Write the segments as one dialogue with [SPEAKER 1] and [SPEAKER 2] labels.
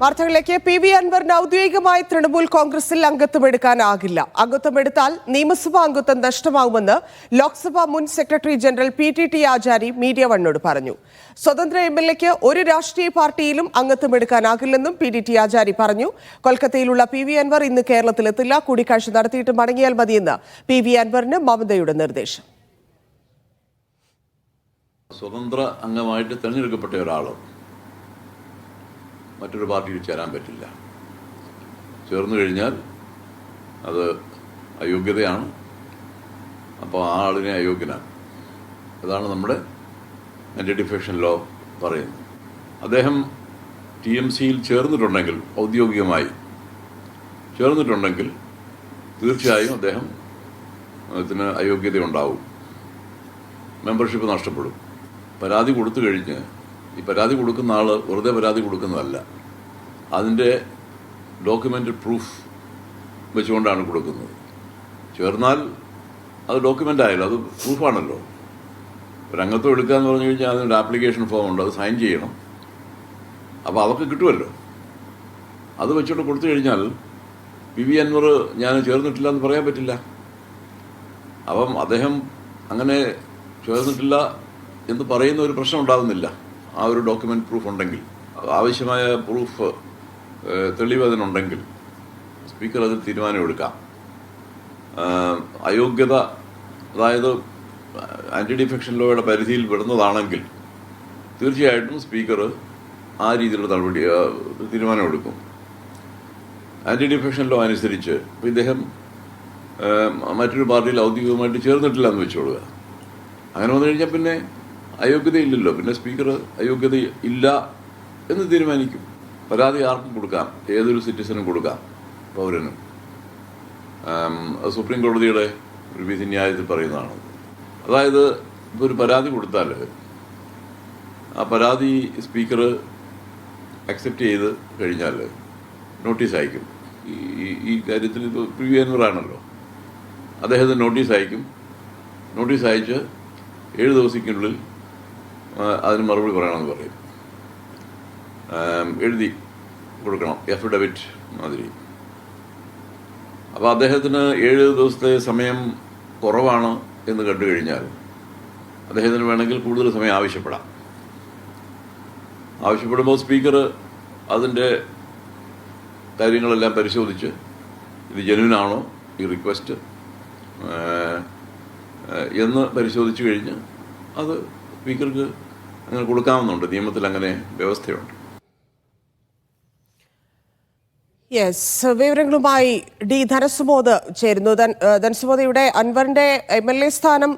[SPEAKER 1] വാർത്തകളിലേക്ക്. PV അൻവറിന് ഔദ്യോഗികമായി തൃണമൂൽ കോൺഗ്രസിൽ അംഗത്വമെടുക്കാനാകില്ല. അംഗത്വമെടുത്താൽ നിയമസഭാ അംഗത്വം നഷ്ടമാകുമെന്ന് ലോക്സഭാ മുൻ സെക്രട്ടറി ജനറൽ PTT ആചാരി മീഡിയ വണ്ണോട് പറഞ്ഞു. സ്വതന്ത്ര MLAക്ക് ഒരു രാഷ്ട്രീയ പാർട്ടിയിലും അംഗത്വമെടുക്കാനാകില്ലെന്നും PTT ആചാരി പറഞ്ഞു. കൊൽക്കത്തയിലുള്ള PV അൻവർ ഇന്ന് കേരളത്തിലെത്തില്ല. കൂടിക്കാഴ്ച നടത്തിയിട്ട് മടങ്ങിയാൽ മതിയെന്ന് PV അൻവറിന് മമതയുടെ നിർദ്ദേശം.
[SPEAKER 2] സ്വതന്ത്ര അംഗമായിട്ട് തിരഞ്ഞെടുക്കപ്പെട്ട ഒരാൾ മറ്റൊരു പാർട്ടിയിൽ ചേരാൻ പറ്റില്ല. ചേർന്നു കഴിഞ്ഞാൽ അത് അയോഗ്യതയാണ്. അപ്പോൾ ആ ആളിനെ അയോഗ്യനാണ്. അതാണ് നമ്മുടെ ആൻറ്റി ഡിഫെക്ഷൻ ലോ പറയുന്നത്. അദ്ദേഹം TMCയിൽ ചേർന്നിട്ടുണ്ടെങ്കിൽ, ഔദ്യോഗികമായി ചേർന്നിട്ടുണ്ടെങ്കിൽ തീർച്ചയായും അദ്ദേഹത്തിന് അയോഗ്യതയുണ്ടാവും, മെമ്പർഷിപ്പ് നഷ്ടപ്പെടും. പരാതി കൊടുത്തു കഴിഞ്ഞ് ഈ പരാതി കൊടുക്കുന്ന ആൾ വെറുതെ പരാതി കൊടുക്കുന്നതല്ല, അതിൻ്റെ ഡോക്യുമെൻ്റഡ് പ്രൂഫ് വെച്ചുകൊണ്ടാണ് കൊടുക്കുന്നത്. ചേർന്നാൽ അത് ഡോക്യുമെൻ്റ് ആയാലും അത് പ്രൂഫാണല്ലോ. ഒരു അംഗത്വം എടുക്കുക എന്ന് പറഞ്ഞു കഴിഞ്ഞാൽ അതിനൊരു ആപ്ലിക്കേഷൻ ഫോം ഉണ്ട്, അത് സൈൻ ചെയ്യണം. അപ്പോൾ അതൊക്കെ കിട്ടുമല്ലോ. അത് വെച്ചുകൊണ്ട് കൊടുത്തു കഴിഞ്ഞാൽ PV അൻവർ ഞാൻ ചേർന്നിട്ടില്ല എന്ന് പറയാൻ പറ്റില്ല. അപ്പം അദ്ദേഹം അങ്ങനെ ചേർന്നിട്ടില്ല എന്ന് പറയുന്ന ഒരു പ്രശ്നം ഉണ്ടാകുന്നില്ല. ആ ഒരു ഡോക്യുമെൻ്റ് പ്രൂഫ് ഉണ്ടെങ്കിൽ, ആവശ്യമായ പ്രൂഫ് തെളിവ് അതിനുണ്ടെങ്കിൽ സ്പീക്കർ അതിൽ തീരുമാനമെടുക്കാം. അയോഗ്യത, അതായത് ആൻറ്റി ഡിഫെക്ഷൻ ലോയുടെ പരിധിയിൽ പെടുന്നതാണെങ്കിൽ തീർച്ചയായിട്ടും സ്പീക്കർ ആ രീതിയിലുള്ള തീരുമാനമെടുക്കും. ആൻറ്റി ഡിഫെക്ഷൻ ലോ അനുസരിച്ച് ഇപ്പോൾ ഇദ്ദേഹം മറ്റൊരു പാർട്ടിയിൽ ഔദ്യോഗികമായിട്ട് ചേർന്നിട്ടില്ല എന്ന് വെച്ചോളുക. അങ്ങനെ വന്നു കഴിഞ്ഞാൽ പിന്നെ അയോഗ്യതയില്ലല്ലോ. പിന്നെ സ്പീക്കർ അയോഗ്യത ഇല്ല എന്ന് തീരുമാനിക്കും. പരാതി ആർക്കും കൊടുക്കാം, ഏതൊരു സിറ്റിസനും കൊടുക്കാം, പൗരനും. സുപ്രീം കോടതിയുടെ ഒരു വിധി ന്യായത്തിൽ പറയുന്നതാണ്. അതായത് ഇപ്പോൾ ഒരു പരാതി കൊടുത്താൽ ആ പരാതി സ്പീക്കർ അക്സെപ്റ്റ് ചെയ്ത് കഴിഞ്ഞാൽ നോട്ടീസ് അയക്കും. ഈ കാര്യത്തിൽ ഇപ്പോൾ PV അൻവറാണല്ലോ, അദ്ദേഹത്തിന് നോട്ടീസ് അയക്കും. നോട്ടീസ് അയച്ച് 7 ദിവസത്തിനുള്ളിൽ അതിന് മറുപടി പറയണമെന്ന് പറയും. എഴുതി കൊടുക്കണം, എഫിഡവിറ്റ് മാതിരി. അപ്പോൾ അദ്ദേഹത്തിന് 7 ദിവസത്തെ സമയം കുറവാണ് എന്ന് കണ്ടു കഴിഞ്ഞാൽ അദ്ദേഹത്തിന് വേണമെങ്കിൽ കൂടുതൽ സമയം ആവശ്യപ്പെടുമ്പോൾ സ്പീക്കർ അതിൻ്റെ കാര്യങ്ങളെല്ലാം പരിശോധിച്ച് ഇത് ജെന്യുവിനാണോ ഈ റിക്വസ്റ്റ് എന്ന് പരിശോധിച്ച് കഴിഞ്ഞ് അത് സ്പീക്കർക്ക് അങ്ങനെ കൊടുക്കാവുന്നുണ്ട്. നിയമത്തിൽ അങ്ങനെ വ്യവസ്ഥയുണ്ട്.
[SPEAKER 1] യെസ്, വിവരങ്ങളുമായി ധനസുമോദ് ചേരുന്നു. ധനസുമോദയുടെ അൻവറിന്റെ MLA സ്ഥാനം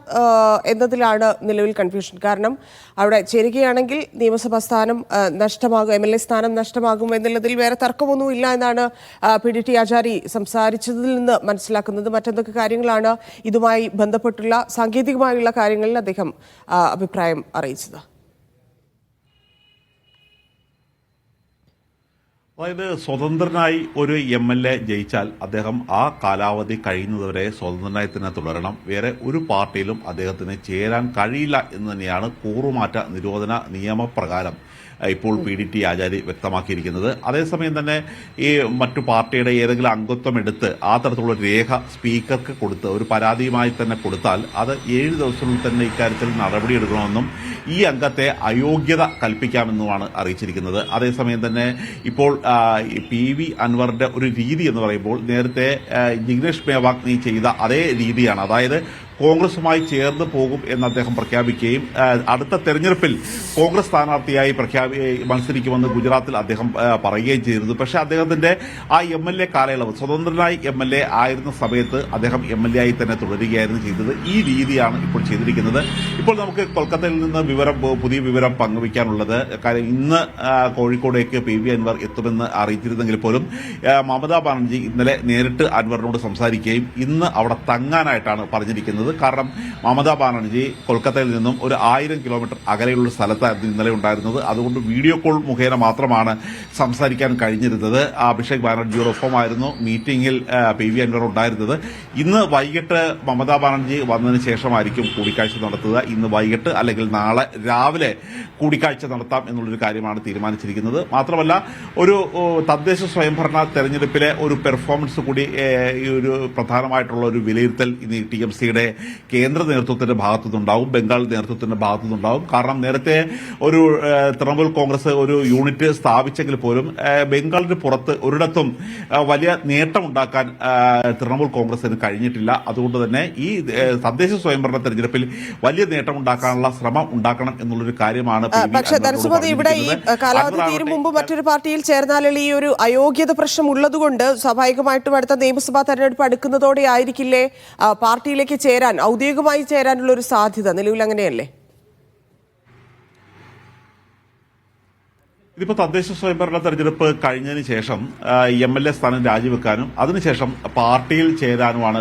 [SPEAKER 1] എന്നതിലാണ് നിലവിൽ കൺഫ്യൂഷൻ. കാരണം അവിടെ ചേരുകയാണെങ്കിൽ നിയമസഭാ സ്ഥാനം നഷ്ടമാകും, MLA സ്ഥാനം നഷ്ടമാകും എന്നുള്ളതിൽ വേറെ തർക്കമൊന്നുമില്ല എന്നാണ് PTT ആചാരി സംസാരിച്ചതിൽ നിന്ന് മനസ്സിലാക്കുന്നത്. മറ്റെന്തൊക്കെ കാര്യങ്ങളാണ് ഇതുമായി ബന്ധപ്പെട്ടുള്ള സാങ്കേതികമായുള്ള കാര്യങ്ങളിൽ അദ്ദേഹം അഭിപ്രായം അറിയിച്ചത്?
[SPEAKER 3] അതായത് സ്വതന്ത്രനായി ഒരു MLA ജയിച്ചാൽ അദ്ദേഹം ആ കാലാവധി കഴിയുന്നതുവരെ സ്വതന്ത്രനായി തന്നെ തുടരണം. വേറെ ഒരു പാർട്ടിയിലും അദ്ദേഹത്തിന് ചേരാൻ കഴിയില്ല എന്ന് തന്നെയാണ് കൂറുമാറ്റ നിരോധന നിയമപ്രകാരം ഇപ്പോൾ PTT ആചാരി വ്യക്തമാക്കിയിരിക്കുന്നത്. അതേസമയം തന്നെ ഈ മറ്റു പാർട്ടിയുടെ ഏതെങ്കിലും അംഗത്വം എടുത്ത് ആ തരത്തിലുള്ള രേഖ സ്പീക്കർക്ക് കൊടുത്ത് ഒരു പരാതിയുമായി തന്നെ കൊടുത്താൽ അത് 7 ദിവസത്തിനുള്ളിൽ തന്നെ ഇക്കാര്യത്തിൽ നടപടിയെടുക്കണമെന്നും ഈ അംഗത്തെ അയോഗ്യത കൽപ്പിക്കാമെന്നുമാണ് അറിയിച്ചിരിക്കുന്നത്. അതേസമയം തന്നെ ഇപ്പോൾ PV അൻവറിന്റെ ഒരു രീതി എന്ന് പറയുമ്പോൾ നേരത്തെ ജിഗ്നേഷ് മേവാഗ്നി ചെയ്ത അതേ രീതിയാണ്. അതായത് കോൺഗ്രസുമായി ചേർന്ന് പോകും എന്ന് അദ്ദേഹം പ്രഖ്യാപിക്കുകയും അടുത്ത തെരഞ്ഞെടുപ്പിൽ കോൺഗ്രസ് സ്ഥാനാർത്ഥിയായി മത്സരിക്കുമെന്ന് ഗുജറാത്തിൽ അദ്ദേഹം പറയുകയും ചെയ്തിരുന്നു. പക്ഷേ അദ്ദേഹത്തിന്റെ ആ MLA കാലയളവ്, സ്വതന്ത്രനായി MLA ആയിരുന്ന സമയത്ത് അദ്ദേഹം MLA ആയി തന്നെ തുടരുകയായിരുന്നു ചെയ്തത്. ഈ രീതിയാണ് ഇപ്പോൾ ചെയ്തിരിക്കുന്നത്. ഇപ്പോൾ നമുക്ക് കൊൽക്കത്തയിൽ നിന്ന് പുതിയ വിവരം പങ്കുവയ്ക്കാനുള്ളത്, കാര്യം ഇന്ന് കോഴിക്കോടേക്ക് PV അൻവർ എത്തുമെന്ന് അറിയിച്ചിരുന്നെങ്കിൽ പോലും മമതാ ബാനർജി ഇന്നലെ നേരിട്ട് അൻവറിനോട് സംസാരിക്കുകയും ഇന്ന് അവിടെ തങ്ങാനായിട്ടാണ് പറഞ്ഞിരിക്കുന്നത്. അറിയിച്ചിരിക്കുന്നത്. കാരണം മമതാ ബാനർജി കൊൽക്കത്തയിൽ നിന്നും ഒരു 1000 കിലോമീറ്റർ അകലെയുള്ള സ്ഥലത്തായിരുന്നു ഇന്നലെ ഉണ്ടായിരുന്നത്. അതുകൊണ്ട് വീഡിയോ കോൾ മുഖേന മാത്രമാണ് സംസാരിക്കാൻ കഴിഞ്ഞിരുന്നത്. അഭിഷേക് ബാനർജിയുടെ ഒപ്പമായിരുന്നു മീറ്റിംഗിൽ PV അൻവർ ഉണ്ടായിരുന്നത്. ഇന്ന് വൈകിട്ട് മമതാ ബാനർജി വന്നതിന് ശേഷമായിരിക്കും കൂടിക്കാഴ്ച നടത്തുക. ഇന്ന് വൈകിട്ട് അല്ലെങ്കിൽ നാളെ രാവിലെ കൂടിക്കാഴ്ച നടത്താം എന്നുള്ളൊരു കാര്യമാണ് തീരുമാനിച്ചിരിക്കുന്നത്. മാത്രമല്ല ഒരു തദ്ദേശ സ്വയംഭരണ തെരഞ്ഞെടുപ്പിലെ ഒരു പെർഫോമൻസ് കൂടി ഈ ഒരു പ്രധാനമായിട്ടുള്ള ഒരു വിലയിരുത്തൽ ഇനി TMCയുടെ കേന്ദ്ര നേതൃത്വത്തിന്റെ ഭാഗത്തുനിന്നുണ്ടാവും, ബംഗാൾ നേതൃത്വത്തിന്റെ ഭാഗത്തുനിന്നുണ്ടാവും. കാരണം നേരത്തെ ഒരു തൃണമൂൽ കോൺഗ്രസ് ഒരു യൂണിറ്റ് സ്ഥാപിച്ചെങ്കിൽ പോലും ബംഗാളിന് പുറത്ത് ഒരിടത്തും വലിയ നേട്ടമുണ്ടാക്കാൻ തൃണമൂൽ കോൺഗ്രസിന് കഴിഞ്ഞിട്ടില്ല. അതുകൊണ്ട് തന്നെ ഈ തദ്ദേശ സ്വയംഭരണ തെരഞ്ഞെടുപ്പിൽ വലിയ നേട്ടമുണ്ടാക്കാനുള്ള ശ്രമം ഉണ്ടാക്കണം എന്നുള്ളൊരു കാര്യമാണ്.
[SPEAKER 1] പക്ഷേ ധനസുമതി, ഇവിടെ ഈ കാലാവധി തീരും മുമ്പ് മറ്റൊരു പാർട്ടിയിൽ ചേർന്നാൽ ഈ ഒരു അയോഗ്യത പ്രശ്നം ഉള്ളതുകൊണ്ട് സ്വാഭാവികമായിട്ടും അടുത്ത നിയമസഭാ തെരഞ്ഞെടുപ്പ് അടുക്കുന്നതോടെ ആയിരിക്കില്ലേ പാർട്ടിയിലേക്ക് ചേരാൻ, ഔദ്യോഗികമായി ചേരാനുള്ള ഒരു സാധ്യത? നിലവിൽ അങ്ങനെയല്ലേ?
[SPEAKER 3] ഇതിപ്പോൾ തദ്ദേശ സ്വയംഭരണ തെരഞ്ഞെടുപ്പ് കഴിഞ്ഞതിന് ശേഷം MLA സ്ഥാനം രാജിവെക്കാനും അതിനുശേഷം പാർട്ടിയിൽ ചേരാനുമാണ്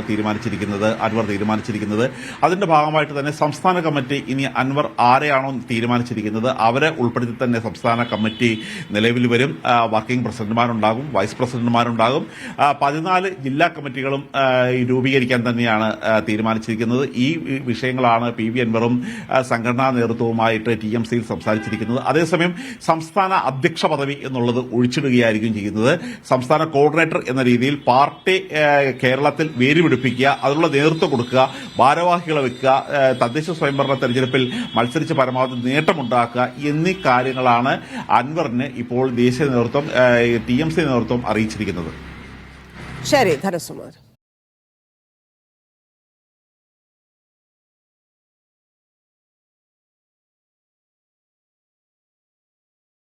[SPEAKER 3] അൻവർ തീരുമാനിച്ചിരിക്കുന്നത്. അതിന്റെ ഭാഗമായിട്ട് തന്നെ സംസ്ഥാന കമ്മിറ്റി ഇനി അൻവർ ആരെയാണോ തീരുമാനിച്ചിരിക്കുന്നത് അവരെ ഉൾപ്പെടുത്തി തന്നെ സംസ്ഥാന കമ്മിറ്റി നിലവിൽ വരും. Working പ്രസിഡന്റുമാരുണ്ടാകും, vice പ്രസിഡന്റുമാരുണ്ടാകും. 14 ജില്ലാ കമ്മിറ്റികളും രൂപീകരിക്കാൻ തന്നെയാണ് തീരുമാനിച്ചിരിക്കുന്നത്. ഈ വിഷയങ്ങളാണ് PV അൻവറും സംഘടനാ നേതൃത്വവുമായിട്ട് TMCയിൽ സംസാരിച്ചിരിക്കുന്നത്. അതേസമയം സംസ്ഥാന അധ്യക്ഷ പദവി എന്നുള്ളത് ഒഴിച്ചിടുകയായിരിക്കും ചെയ്യുന്നത്. സംസ്ഥാന കോർഡിനേറ്റർ എന്ന രീതിയിൽ പാർട്ടി കേരളത്തിൽ വേരുപിടിപ്പിക്കുക, അതിനുള്ള നേതൃത്വം കൊടുക്കുക, ഭാരവാഹികളെ വെക്കുക, തദ്ദേശ സ്വയംഭരണ തെരഞ്ഞെടുപ്പിൽ മത്സരിച്ച് പരമാവധി നേട്ടമുണ്ടാക്കുക എന്നീ കാര്യങ്ങളാണ് അൻവറിന് ഇപ്പോൾ ദേശീയ നേതൃത്വം TMC നേതൃത്വം അറിയിച്ചിരിക്കുന്നത്.
[SPEAKER 1] ശരി ധനസുമതി.